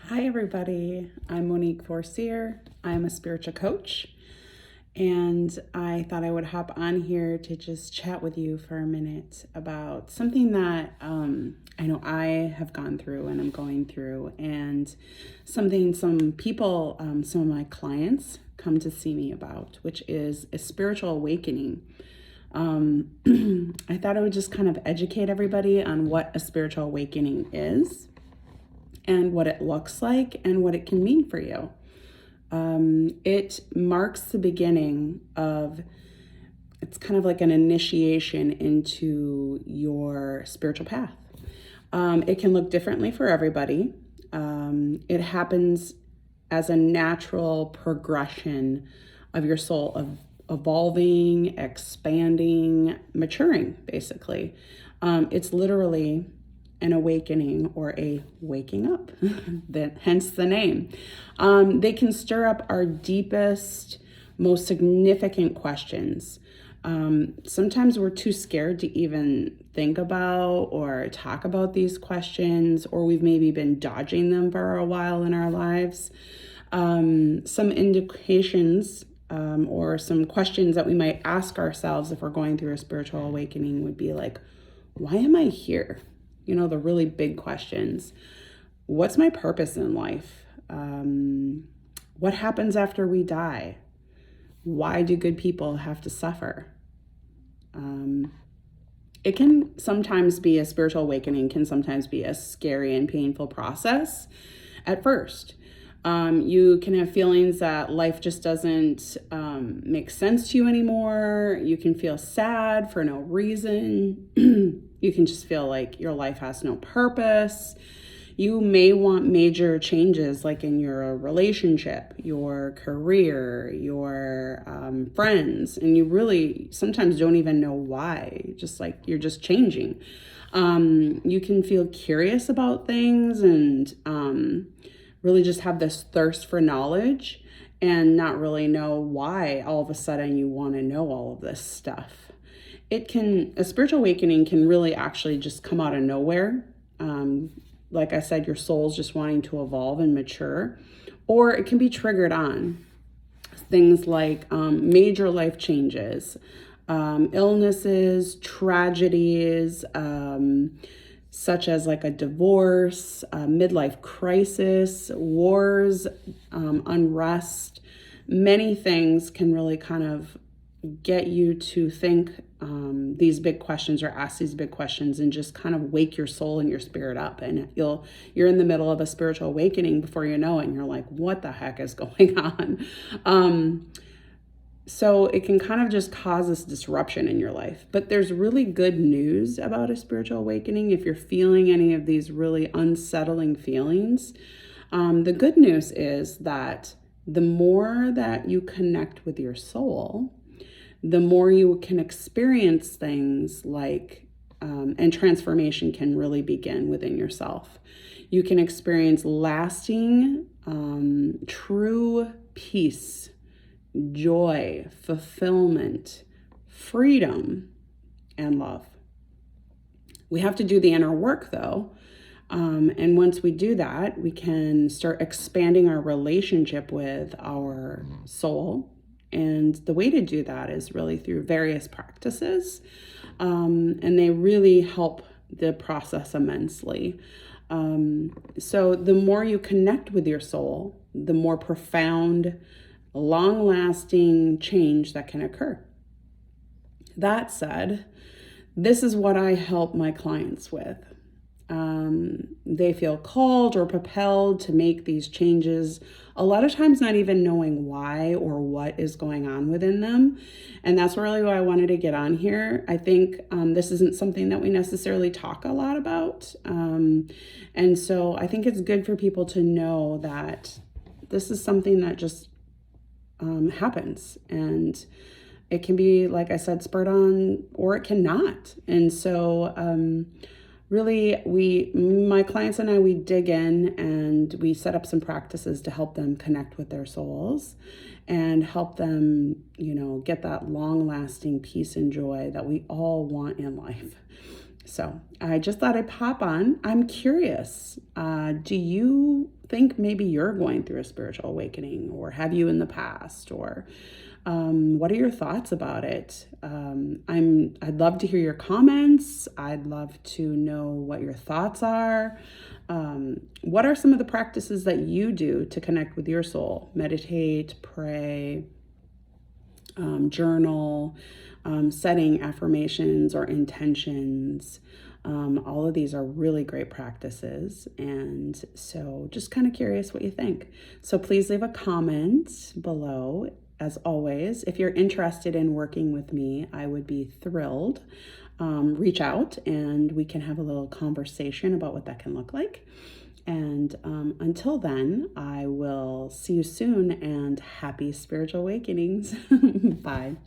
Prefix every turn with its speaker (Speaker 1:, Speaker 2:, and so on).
Speaker 1: Hi, everybody. I'm Monique Forcier. I'm a spiritual coach, and I thought I would hop on here to just chat with you for a minute about something that I know I have gone through and I'm going through, and something some people, some of my clients come to see me about, which is a spiritual awakening. I thought I would just kind of educate everybody on what a spiritual awakening is and what it looks like and what it can mean for you. It marks the beginning of, it's kind of like an initiation into your spiritual path. It can look differently for everybody. It happens as a natural progression of your soul of evolving, expanding, maturing, basically. It's literally an awakening or a waking up, hence the name. They can stir up our deepest, most significant questions. Sometimes we're too scared to even think about or talk about these questions, or we've maybe been dodging them for a while in our lives. Some indications or some questions that we might ask ourselves if we're going through a spiritual awakening would be like, why am I here? You know, the really big questions. What's my purpose in life? What happens after we die? Why do good people have to suffer? It can sometimes be a spiritual awakening, can sometimes be a scary and painful process at first. You can have feelings that life just doesn't make sense to you anymore. You can feel sad for no reason. You can just feel like your life has no purpose. You may want major changes, like in your relationship, your career, your friends, and you really sometimes don't even know why, just like you're just changing. You can feel curious about things and really just have this thirst for knowledge and not really know why all of a sudden you want to know all of this stuff. A spiritual awakening can really actually just come out of nowhere. Like I said, your soul's just wanting to evolve and mature, or it can be triggered on things like major life changes, illnesses, tragedies, such as like a divorce, a midlife crisis, wars, unrest. Many things can really kind of get you to think these big questions or ask these big questions and just kind of wake your soul and your spirit up. And you're in the middle of a spiritual awakening before you know it, and you're like, what the heck is going on? So it can kind of just cause this disruption in your life. But there's really good news about a spiritual awakening. If you're feeling any of these really unsettling feelings, the good news is that the more that you connect with your soul, the more you can experience things like, and transformation can really begin within yourself. You can experience lasting, true peace, joy, fulfillment, freedom, and love. We have to do the inner work though. And once we do that, we can start expanding our relationship with our soul. And the way to do that is really through various practices. And they really help the process immensely. So the more you connect with your soul, the more profound, long-lasting change that can occur. That said, this is what I help my clients with. They feel called or propelled to make these changes, a lot of times not even knowing why or what is going on within them. And that's really why I wanted to get on here. I think this isn't something that we necessarily talk a lot about. And so I think it's good for people to know that this is something that just happens. And it can be, like I said, spurred on, or it cannot. And so really, my clients and I, we dig in and we set up some practices to help them connect with their souls and help them, get that long-lasting peace and joy that we all want in life. So I just thought I'd pop on. I'm curious, do you think maybe you're going through a spiritual awakening, or have you in the past, or what are your thoughts about it? I'd love to hear your comments. I'd love to know what your thoughts are. What are some of the practices that you do to connect with your soul? Meditate, pray, journal, setting affirmations or intentions. All of these are really great practices. And so just kind of curious what you think. So please leave a comment below. As always, if you're interested in working with me, I would be thrilled. Reach out and we can have a little conversation about what that can look like. And until then, I will see you soon, and happy spiritual awakenings. Bye.